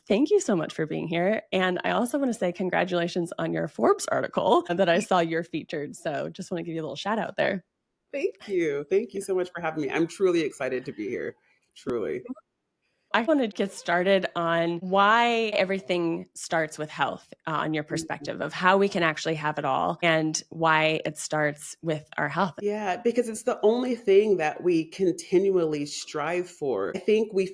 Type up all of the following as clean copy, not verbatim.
Thank you so much for being here. And I also want to say congratulations on your Forbes article that I saw you're featured. So just want to give you a little shout out there. Thank you. Thank you so much for having me. I'm truly excited to be here. Truly. I want to get started on why everything starts with health, on your perspective of how we can actually have it all and why it starts with our health. Yeah, because it's the only thing that we continually strive for. I think we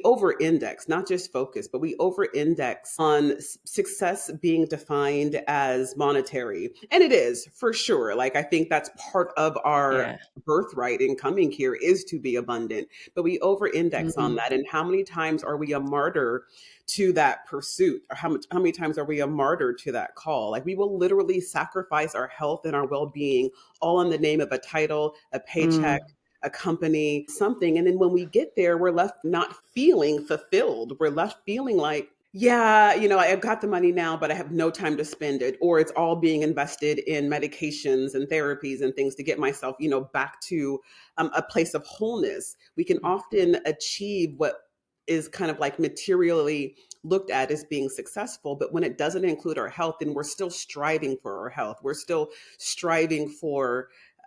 over index, not just focus, but we over index on success being defined as monetary. And it is for sure. Like, I think that's part of our Yeah. birthright in coming here is to be abundant, but we over index on Mhm. that. And how many times are we a martyr to that pursuit, or how many times are we a martyr to that call? Like, we will literally sacrifice our health and our well-being all in the name of a title, a paycheck, Mm. a company, something. And then when we get there, we're left not feeling fulfilled. We're left feeling like, yeah, I've got the money now, but I have no time to spend it. Or it's all being invested in medications and therapies and things to get myself, back to a place of wholeness. We can often achieve what is kind of like materially looked at as being successful, but when it doesn't include our health, then we're still striving for our health. We're still striving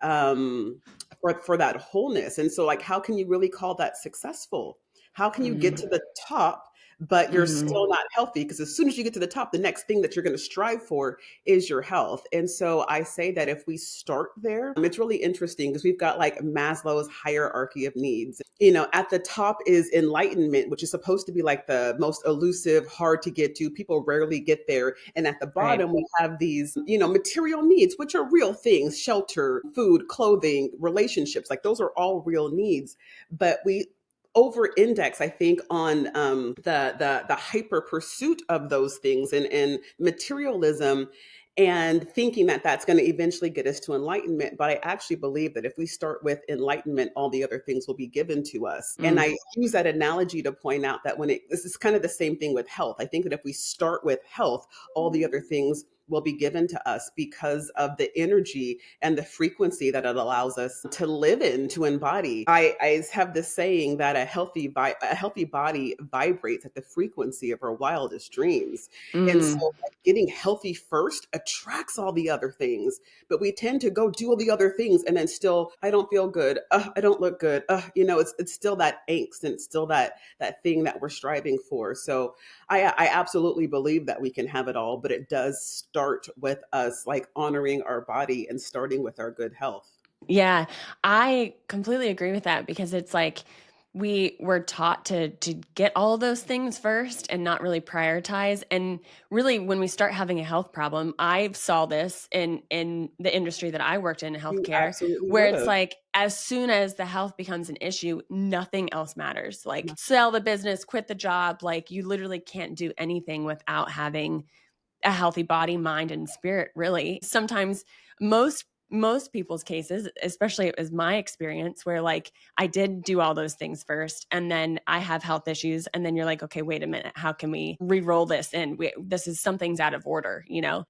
um for that wholeness. And so, like, how can you really call that successful? How can you get Mm. to the top but you're Mhm. still not healthy? Because as soon as you get to the top, the next thing that you're going to strive for is your health. And so I say that if we start there, it's really interesting because we've got like Maslow's hierarchy of needs. At the top is enlightenment, which is supposed to be like the most elusive, hard to get to. People rarely get there. And at the Right. bottom, we have these, material needs, which are real things: shelter, food, clothing, relationships. Like, those are all real needs. But we over index, I think, on the hyper pursuit of those things and materialism, and thinking that that's going to eventually get us to enlightenment. But I actually believe that if we start with enlightenment, all the other things will be given to us. And Mm. I use that analogy to point out that this is kind of the same thing with health. I think that if we start with health, all the other things will be given to us because of the energy and the frequency that it allows us to live in, to embody. I have this saying that a healthy body vibrates at the frequency of our wildest dreams. And so, Mm. like, getting healthy first attracts all the other things, but we tend to go do all the other things and then still, I don't feel good. I don't look good. It's still that angst, and it's still that thing that we're striving for. So I absolutely believe that we can have it all, but it does start with us, like, honoring our body and starting with our good health. Yeah, I completely agree with that because it's like we were taught to get all of those things first and not really prioritize. And really, when we start having a health problem, I saw this in the industry that I worked in You healthcare, absolutely where would it's have. like as soon as the health becomes an issue, nothing else matters. Like sell the business, quit the job. Like you literally can't do anything without having a healthy body, mind, and spirit, really. Sometimes most people's cases, especially it was my experience where like I did do all those things first and then I have health issues and then you're like, okay, wait a minute, how can we re-roll this in? This is something's out of order, you know?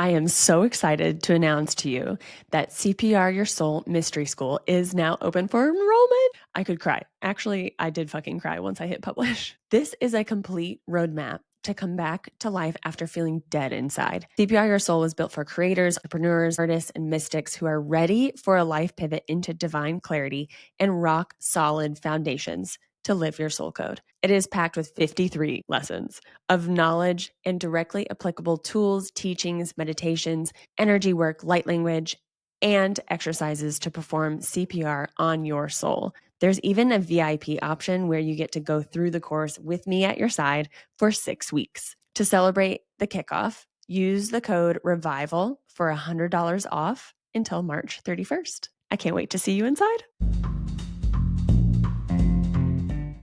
I am so excited to announce to you that CPR Your Soul Mystery School is now open for enrollment. I could cry. Actually, I did fucking cry once I hit publish. This is a complete roadmap to come back to life after feeling dead inside. CPR Your Soul was built for creators, entrepreneurs, artists, and mystics who are ready for a life pivot into divine clarity and rock solid foundations to live your soul code. It is packed with 53 lessons of knowledge and directly applicable tools, teachings, meditations, energy work, light language, and exercises to perform CPR on your soul. There's even a VIP option where you get to go through the course with me at your side for 6 weeks. To celebrate the kickoff, use the code REVIVAL for $100 off until March 31st. I can't wait to see you inside.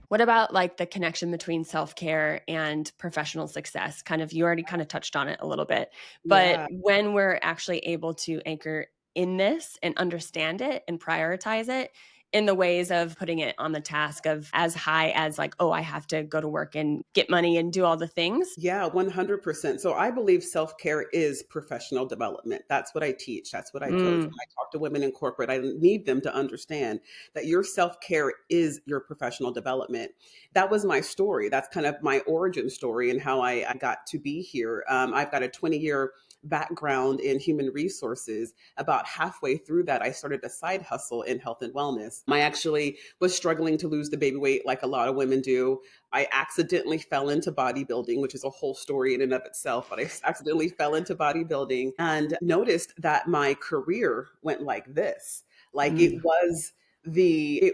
What about like the connection between self-care and professional success? Kind of, you already kind of touched on it a little bit, but Yeah. when we're actually able to anchor in this and understand it and prioritize it, in the ways of putting it on the task of as high as like, oh, I have to go to work and get money and do all the things. Yeah, 100%. So I believe self care is professional development. That's what I teach. That's what I coach. When Mm, I talk to women in corporate, I need them to understand that your self care is your professional development. That was my story. That's kind of my origin story and how I got to be here. I've got a 20-year background in human resources. About halfway through that, I started a side hustle in health and wellness. I actually was struggling to lose the baby weight like a lot of women do. I accidentally fell into bodybuilding, which is a whole story in and of itself, but I accidentally fell into bodybuilding and noticed that my career went like this. Like mm, it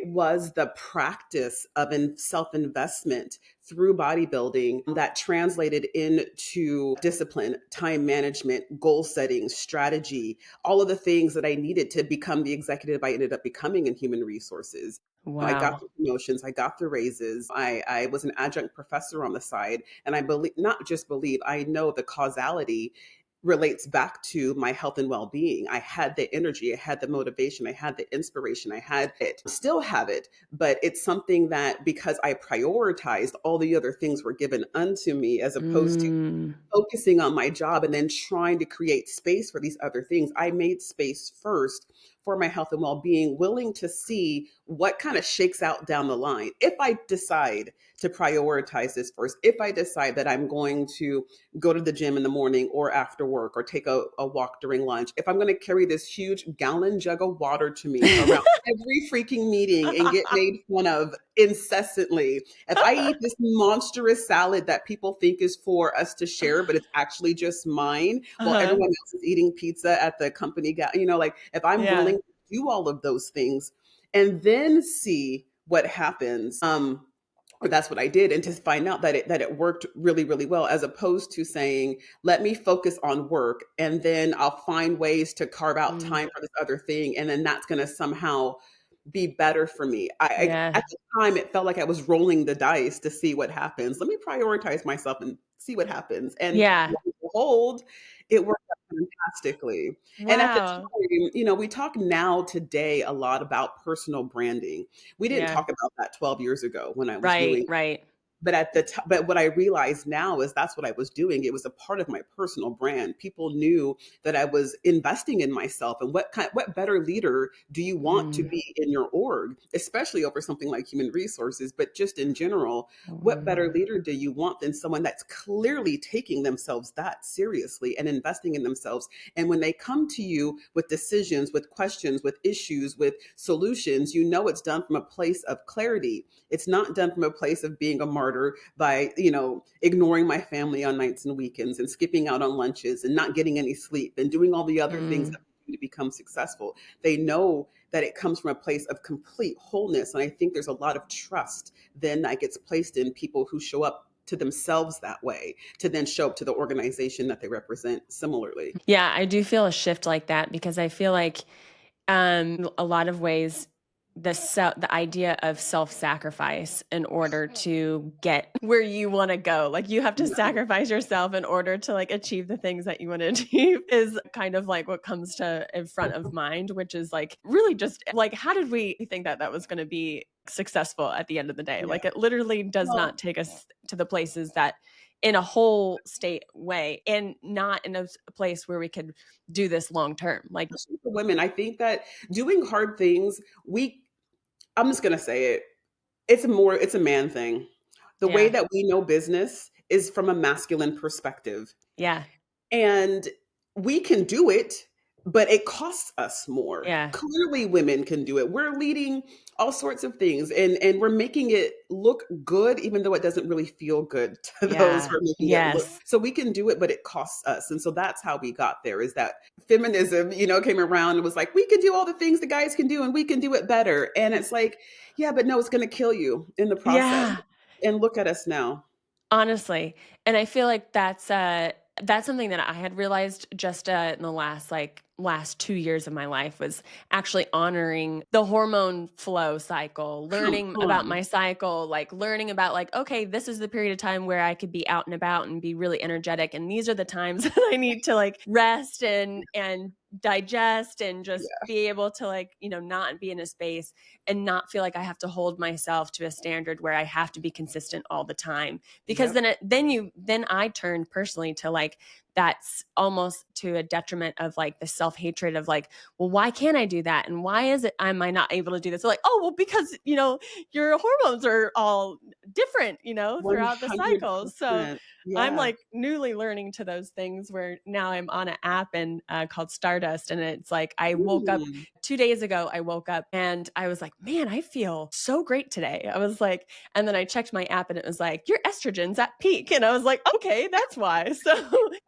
was the practice of self-investment through bodybuilding that translated into discipline, time management, goal setting, strategy, all of the things that I needed to become the executive I ended up becoming in human resources. I got wow. the promotions, I got the raises. I was an adjunct professor on the side. And I believe, not just believe, I know the causality relates back to my health and well being. I had the energy, I had the motivation, I had the inspiration, I had it, still have it. But it's something that because I prioritized all the other things were given unto me as opposed to Mm, focusing on my job and then trying to create space for these other things. I made space first for my health and well being, willing to see what kind of shakes out down the line. If I decide to prioritize this first, if I decide that I'm going to go to the gym in the morning or after work or take a walk during lunch, if I'm going to carry this huge gallon jug of water to me around every freaking meeting and get made fun of incessantly, if I eat this monstrous salad that people think is for us to share, but it's actually just mine, while uh-huh. everyone else is eating pizza at the company, like if I'm Yeah. willing to do all of those things and then see what happens, or that's what I did, and to find out that it worked really, really well, as opposed to saying, "Let me focus on work, and then I'll find ways to carve out Mm, time for this other thing, and then that's going to somehow be better for me." yeah. At the time, it felt like I was rolling the dice to see what happens. Let me prioritize myself and see what happens. And Yeah. lo and behold, it worked out fantastically. And at the Wow. time, we talk now today a lot about personal branding. We didn't Yeah. talk about that 12 years ago when I was Right, doing, right. but what I realize now is that's what I was doing. It was a part of my personal brand. People knew that I was investing in myself. And what better leader do you want to Mm, be in your org, especially over something like human resources, but just in general, what better mm, leader do you want than someone that's clearly taking themselves that seriously and investing in themselves? And when they come to you with decisions, with questions, with issues, with solutions, you know it's done from a place of clarity. It's not done from a place of being a martyr by, ignoring my family on nights and weekends and skipping out on lunches and not getting any sleep and doing all the other things mm. that we do to become successful. They know that it comes from a place of complete wholeness. And I think there's a lot of trust then that gets placed in people who show up to themselves that way to then show up to the organization that they represent similarly. Yeah, I do feel a shift like that because I feel like a lot of ways the idea of self-sacrifice in order to get where you want to go, like you have to Yeah. sacrifice yourself in order to like achieve the things that you want to achieve, is kind of like what comes to in front of mind, which is like really just like, how did we think that that was going to be successful at the end of the day? Yeah. Like it literally does Well, not take us to the places that in a whole state way, and not in a place where we could do this long term. Like, especially for women, I think that doing hard things, I'm just going to say it. It's a man thing. The way yeah, that we know business is from a masculine perspective. yeah, And we can do it, but it costs us more. yeah. Clearly women can do it. We're leading all sorts of things and we're making it look good even though it doesn't really feel good to those Yeah. who are making it look. Yes. So we can do it, but it costs us. And so that's how we got there, is that feminism, came around and was like, we can do all the things the guys can do and we can do it better. And it's like, yeah, but no, it's going to kill you in the process. Yeah. And look at us now. Honestly, and I feel like that's something that I had realized just, in the last 2 years of my life, was actually honoring the hormone flow cycle, Come learning about on. my cycle, like, learning about, like, okay, this is the period of time where I could be out and about and be really energetic, and these are the times that I need to, like, rest and digest and just Yeah. be able to, like, not be in a space and not feel like I have to hold myself to a standard where I have to be consistent all the time. Because Yep. then I turned personally to like that's almost to a detriment of like the self-hatred of like, well, why can't I do that? And why is it am I not able to do this? So like, oh, well, because your hormones are all different, throughout the cycles. So 100%. I'm Yeah. like newly learning to those things where now I'm on an app and called Stardust. And it's like I woke up Mm. 2 days ago. I woke up and I was like, man, I feel so great today. I was like, and then I checked my app and it was like, your estrogen's at peak. And I was like, okay, that's why. So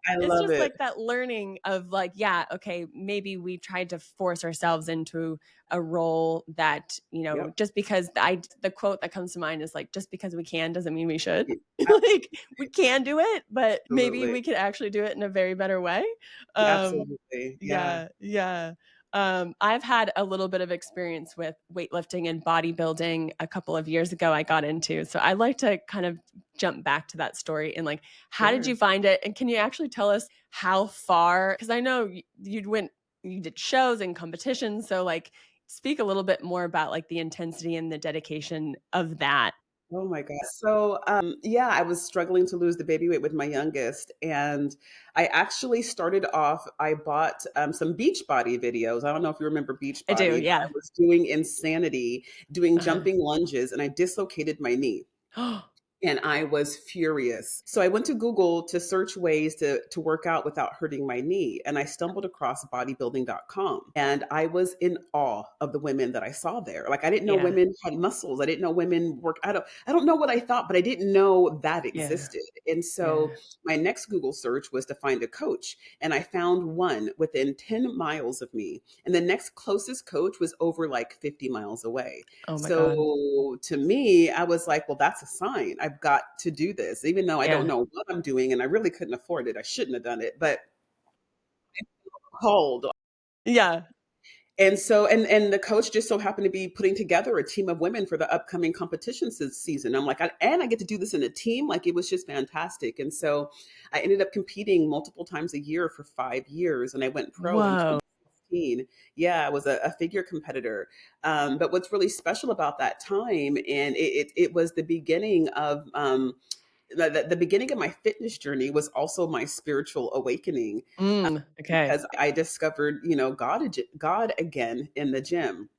I it's love just it. like that learning of like, yeah, okay, maybe we tried to force ourselves into a role that, Yep. just because the quote that comes to mind is like, just because we can doesn't mean we should. Y Like we can do it, but maybe Absolutely. we could actually do it in a very better way. Um, Absolutely. Yeah. yeah, yeah. I've had a little bit of experience with weightlifting and bodybuilding a couple of years ago I got into. So I like to kind of jump back to that story and like, how did Sure. you find it? And can you actually tell us how far? Because I know you did shows and competitions. So like, speak a little bit more about like the intensity and the dedication of that. Oh my god. So, yeah, I was struggling to lose the baby weight with my youngest, and I actually started off I bought, some Beachbody videos. I don't know if you remember I do, Beachbody, but I yeah. was doing Insanity, doing Uh-huh. jumping lunges, and I dislocated my knee. And I was furious. So I went to Google to search ways to work out without hurting my knee. And I stumbled across bodybuilding.com. And I was in awe of the women that I saw there. Like I didn't know Yeah, women had muscles. I didn't know women work. I don't know what I thought, but I didn't know that yeah, existed. And so yeah. my next Google search was to find a coach. And I found one within 10 miles of me. And the next closest coach was over like 50 miles away. Oh my god. So to me, I was like, well, that's a sign. I've got to do this, even though I don't Yeah. know what I'm doing and I really couldn't afford it. I shouldn't have done it, but called. Yeah. And so, and the coach just so happened to be putting together a team of women for the upcoming competition season. I'm like, and I get to do this in a team. Like it was just fantastic. And so I ended up competing multiple times a year for 5 years and I went pro in Whoa. 2016. Yeah, I was a figure competitor. But what's really special about that time, and it was the beginning of, the beginning of my fitness journey was also my spiritual awakening Okay. because I discovered, God again in the gym.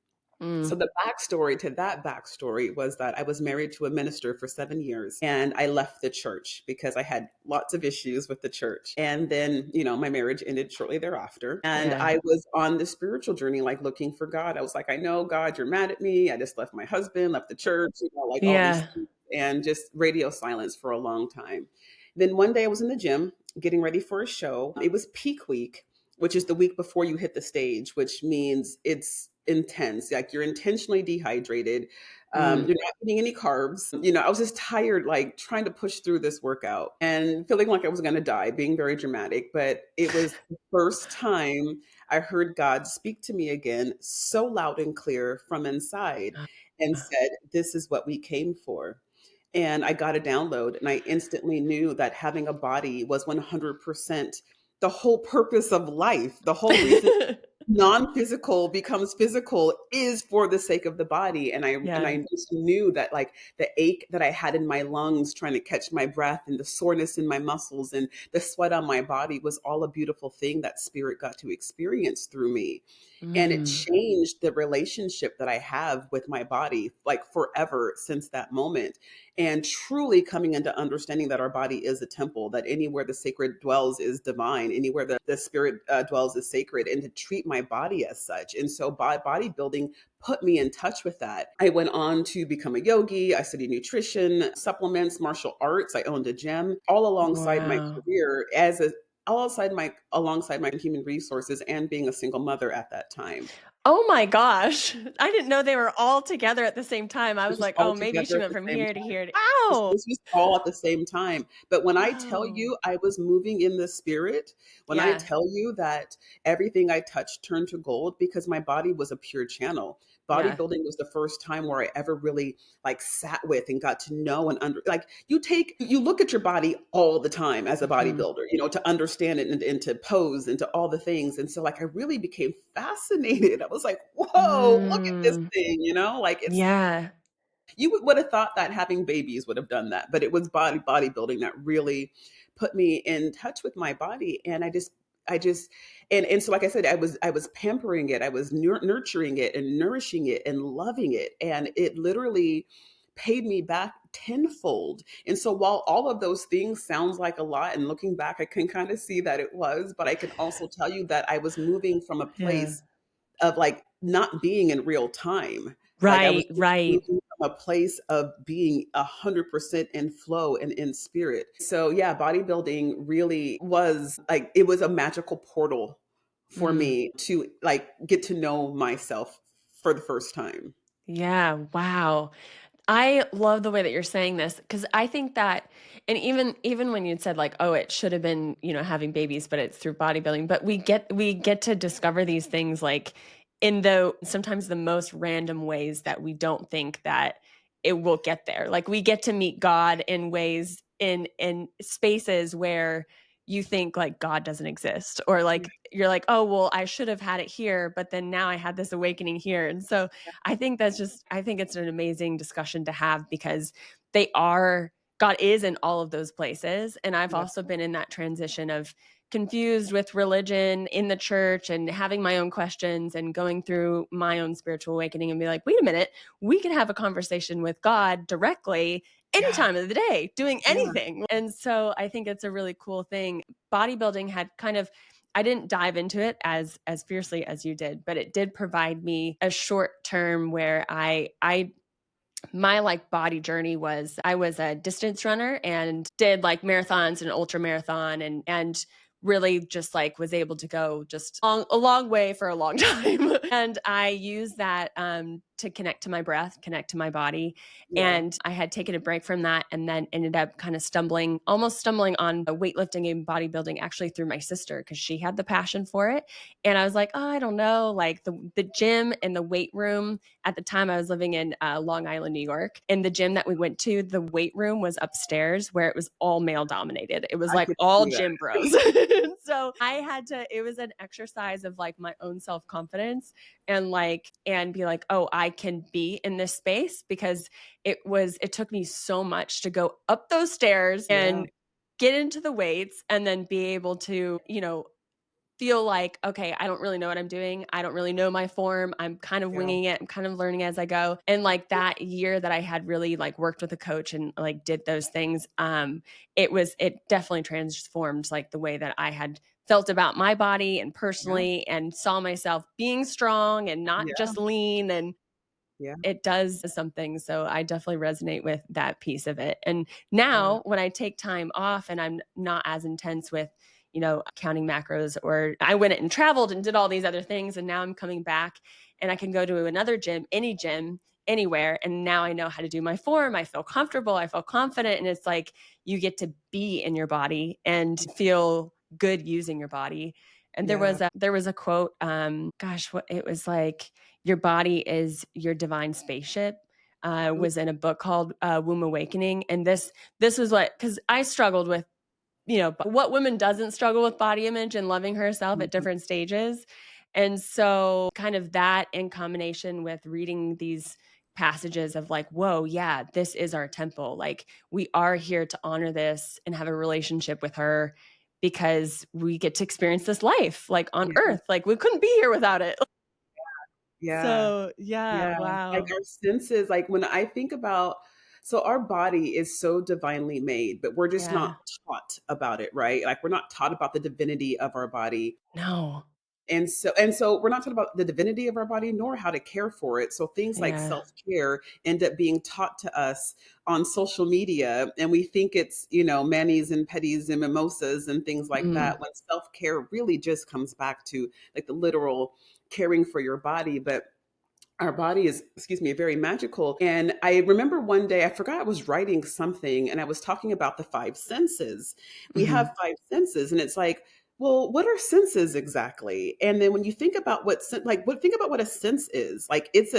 So Mm. the backstory to that backstory was that I was married to a minister for 7 years and I left the church because I had lots of issues with the church. And then, my marriage ended shortly thereafter. And Yeah. I was on the spiritual journey, like looking for God. I was like, I know, God, you're mad at me. I just left my husband, left the church, like all these Yeah. things, and just radio silence for a long time. Then one day I was in the gym getting ready for a show. It was peak week, which is the week before you hit the stage, which means it's intense. Like you're intentionally dehydrated. Mm. You're not eating any carbs. I was just tired, like trying to push through this workout and feeling like I was going to die, being very dramatic. But it was the first time I heard God speak to me again, so loud and clear from inside, and said, "This is what we came for." And I got a download, and I instantly knew that having a body was 100% the whole purpose of life. The whole reason non-physical becomes physical is for the sake of the body. And I and Yeah. I just knew that like the ache that I had in my lungs trying to catch my breath and the soreness in my muscles and the sweat on my body was all a beautiful thing that spirit got to experience through me. And it Mm. changed the relationship that I have with my body like forever since that moment. And truly coming into understanding that our body is a temple, that anywhere the sacred dwells is divine, anywhere the spirit dwells is sacred, and to treat my body as such. And so bodybuilding put me in touch with that. I went on to become a yogi. I studied nutrition, supplements, martial arts. I owned a gym all alongside my Wow. career alongside my human resources and being a single mother at that time. Oh my gosh. I didn't know they were all together at the same time. I This was was like, all "Oh, maybe she together at went the from same here to time. here to" This Ow! this was all at the same time. But when I tell Whoa. you I was moving in the spirit, when I Yeah. tell you that everything I touched turned to gold because my body was a pure channel. Yeah. bodybuilding was the first time where I ever really like sat with and got to know and like you look at your body all the time as a Mhm. bodybuilder, to understand it and to pose and to all the things. And so like I really became fascinated. I was like, whoa, look at this Mm. thing, like it's Yeah. you would have thought that having babies would have done that, but it was bodybuilding that really put me in touch with my body. And I just and so like I said, I was pampering it, I was nurturing it and nourishing it and loving it, and it literally paid me back tenfold. And so while all of those things sounds like a lot, and looking back I can kind of see that it was, but I can also tell you that I was moving from a Yeah. place of like not being in real time. Like I was Right, right. moving from a place of being 100% in flow and in spirit. So yeah, bodybuilding really was like, it was a magical portal for Mm. me to like get to know myself for the first time. Yeah, wow. I love the way that you're saying this because I think that, and even when you said like, oh, it should have been, having babies, but it's through bodybuilding. But we get to discover these things like in the sometimes the most random ways that we don't think that it will get there. Like we get to meet God in ways in spaces where you think like God doesn't exist, or like you're like, oh well, I should have had it here, but then now I had this awakening here. And so I think it's an amazing discussion to have because they are God is in all of those places. And I've Yeah, also been in that transition of confused with religion in the church and having my own questions and going through my own spiritual awakening and be like, wait a minute, we can have a conversation with God directly any yeah, time of the day, doing yeah, anything. And so I think it's a really cool thing. Bodybuilding had kind of I didn't dive into it as fiercely as you did, but it did provide me a short term where I my like body journey was I was a distance runner and did like marathons and ultra marathon and really just like was able to go just a long way for a long time. And I used that to connect to my breath, connect to my body. yeah. And I had taken a break from that and then ended up kind of almost stumbling on weightlifting and bodybuilding actually through my sister because she had the passion for it. And I was like, oh, I don't know, like the gym and the weight room at the time I was living in Long Island, New York. And the gym that we went to, the weight room was upstairs where it was all male dominated. It was I like could all see that. gym bros. So I had to, it was an exercise of like my own self confidence and be like, oh, I can be in this space because it took me so much to go up those stairs Yeah, and get into the weights and then be able to, feel like, okay, I don't really know what I'm doing. I don't really know my form. I'm kind of yeah, winging it. I'm kind of learning as I go. And like that year that I had really like worked with a coach and like did those things, it definitely transformed like the way that I had felt about my body and yeah, personally and saw myself being strong and not yeah, just lean. And yeah, it does something. So I definitely resonate with that piece of it. And yeah, now when I take time off and I'm not as intense with, counting macros, or I went and traveled and did all these other things. And now I'm coming back and I can go to another gym, anywhere. And now I know how to do my form. I feel comfortable. I feel confident. And it's like you get to be in your body and feel good using your body. And yeah. there was a quote, gosh, what it was like, your body is your divine spaceship. Mm, Was in a book called Womb Awakening, and this was what because I struggled with what woman doesn't struggle with body image and loving herself at mhm. different stages, and so kind of that in combination with reading these passages of like, whoa, yeah, this is our temple. Like we are here to honor this and have a relationship with her because we get to experience this life like on Yeah, earth. Like we couldn't be here without it. yeah. So, yeah, Yeah, like wow. our senses, like when I think about, so our body is so divinely made, but we're just Yeah. not taught about it, right? Like we're not taught about the divinity of our body. No. And so we're not taught about the divinity of our body nor how to care for it. So things like Yeah. self-care end up being taught to us on social media, and we think it's, manis and petties and mimosas and things like Mm. that, when self-care really just comes back to like the literal caring for your body. But our body is, excuse me, very magical. And I remember one day, I forgot I was writing something and I was talking about the five senses. We have Mhm. five senses, and it's like, Well, what are senses exactly? And then when you think about think about what a sense is. Like it's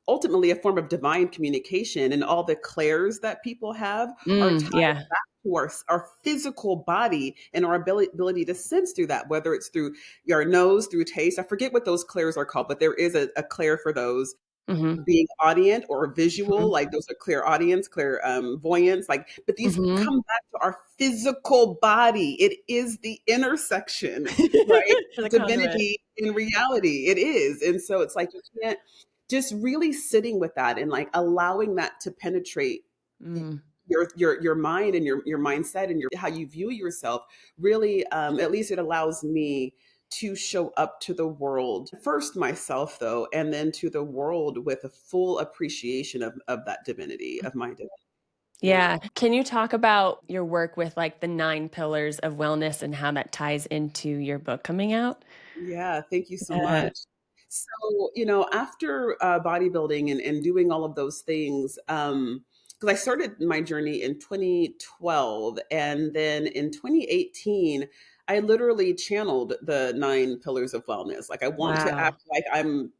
ultimately a form of divine communication, and all the clairs that people have are tied Yeah. back to our physical body and our ability to sense through that, whether it's through your nose, through taste. I forget what those clairs are called, but there is a clair for those, Mhm. being audient or visual, Mhm. like those are clear audience, clear voyance, like, but these Mhm. come back to our physical body. It is the intersection, right? For the conduit. Divinity in reality, it is. And so it's like you can't, just really sitting with that and like allowing that to penetrate y- Mm. your mind and your mindset and your how you view yourself. Really, at least it allows me to show up to the world, first myself though, and then to the world with a full appreciation of that divinity, of my divinity. Yeah. Yeah. Can you talk about your work with, like, the 9 pillars of wellness and how that ties into your book coming out? Yeah, thank you so Uh, much. So, after bodybuilding and doing all of those things, because I started my journey in 2012, and then in 2018, I literally channeled the 9 pillars of wellness. Like, I want to wow. act like I'm,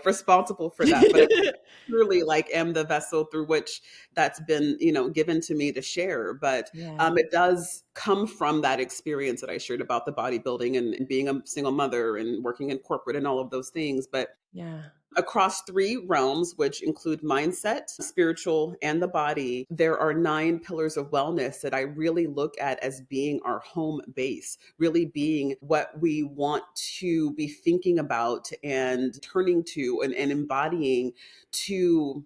responsible for that, but I truly like am the vessel through which that's been, given to me to share. But Yeah. it does come from that experience that I shared about the bodybuilding and being a single mother and working in corporate and all of those things. But Yeah. across 3 realms, which include mindset, spiritual, and the body, there are 9 pillars of wellness that I really look at as being our home base, really being what we want to be thinking about and turning to and embodying to,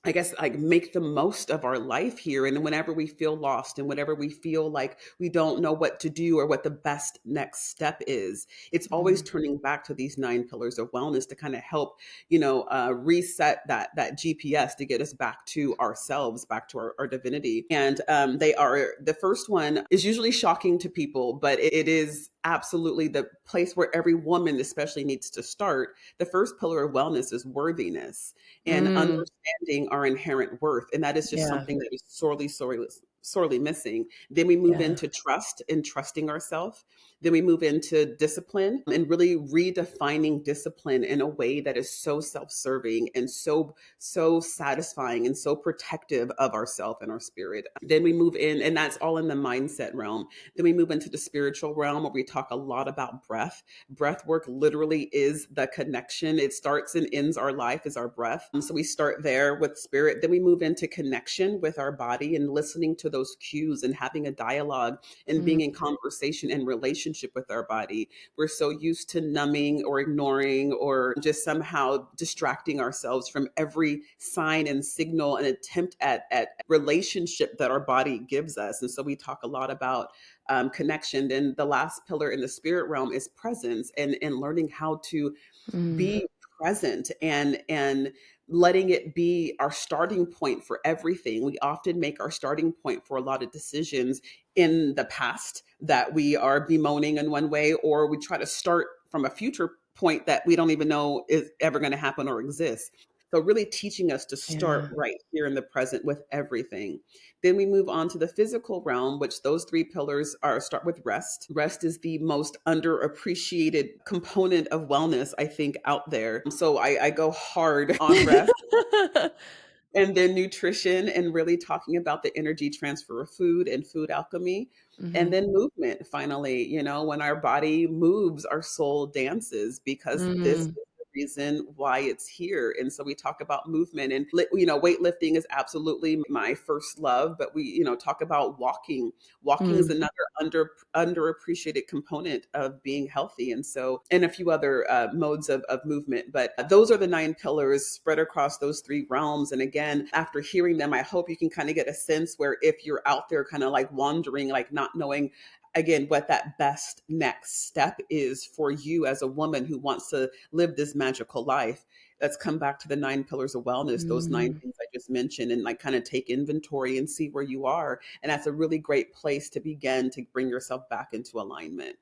I guess, like, make the most of our life here. And whenever we feel lost and whenever we feel like we don't know what to do or what the best next step is, it's always Mm. turning back to these 9 pillars of wellness to kind of help, reset that GPS to get us back to ourselves, back to our divinity. And they are, the first one is usually shocking to people, but it is absolutely the place where every woman especially needs to start. The first pillar of wellness is worthiness and Mm. understanding our inherent worth. And that is just Yeah. something that is sorely, sorely, sorely missing. Then we move Yeah. into trust and trusting ourselves. Then we move into discipline and really redefining discipline in a way that is so self-serving and so satisfying and so protective of ourself and our spirit. Then we move in, and that's all in the mindset realm. Then we move into the spiritual realm where we talk a lot about breath. Breath work literally is the connection. It starts and ends our life is our breath. So we start there with spirit. Then we move into connection with our body and listening to those cues and having a dialogue and Mm. being in conversation and relationship with our body. We're so used to numbing or ignoring or just somehow distracting ourselves from every sign and signal and attempt at relationship that our body gives us. And so we talk a lot about connection. Then the last pillar in the spirit realm is presence and learning how to Mm. be present and letting it be our starting point for everything. We often make our starting point for a lot of decisions in the past that we are bemoaning in one way, or we try to start from a future point that we don't even know is ever going to happen or exist. So really teaching us to start Yeah. right here in the present with everything. Then we move on to the physical realm, which those 3 pillars are, start with rest. Rest is the most underappreciated component of wellness, I think, out there. So I go hard on rest, and then nutrition and really talking about the energy transfer of food and food alchemy. And Mhm. then movement, finally, when our body moves, our soul dances, because this is Mm. the reason why it's here. And so we talk about movement, and weightlifting is absolutely my first love, but we talk about walking. Walking is Mm. another underappreciated component of being healthy, and so, and a few other modes of movement. But those are the 9 pillars spread across those 3 realms. And again, after hearing them, I hope you can kind of get a sense where, if you're out there kind of like wandering, like not knowing again what that best next step is for you as a woman who wants to live this magical life, let's come back to the 9 pillars of wellness, those 9 things I just mentioned, and like kind of take inventory and see where you are. And that's a really great place to begin to bring yourself back into alignment.